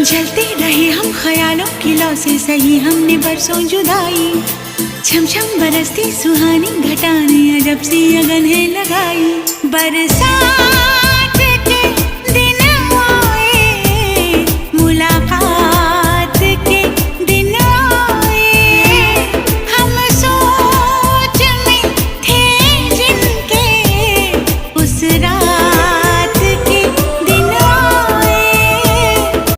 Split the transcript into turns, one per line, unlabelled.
जलते रहे हम ख्यालों की लौ से, सही हमने बरसों जुदाई। छम छम बरसती सुहानी घटाने, अजब सी अगन है लगाई। बरसा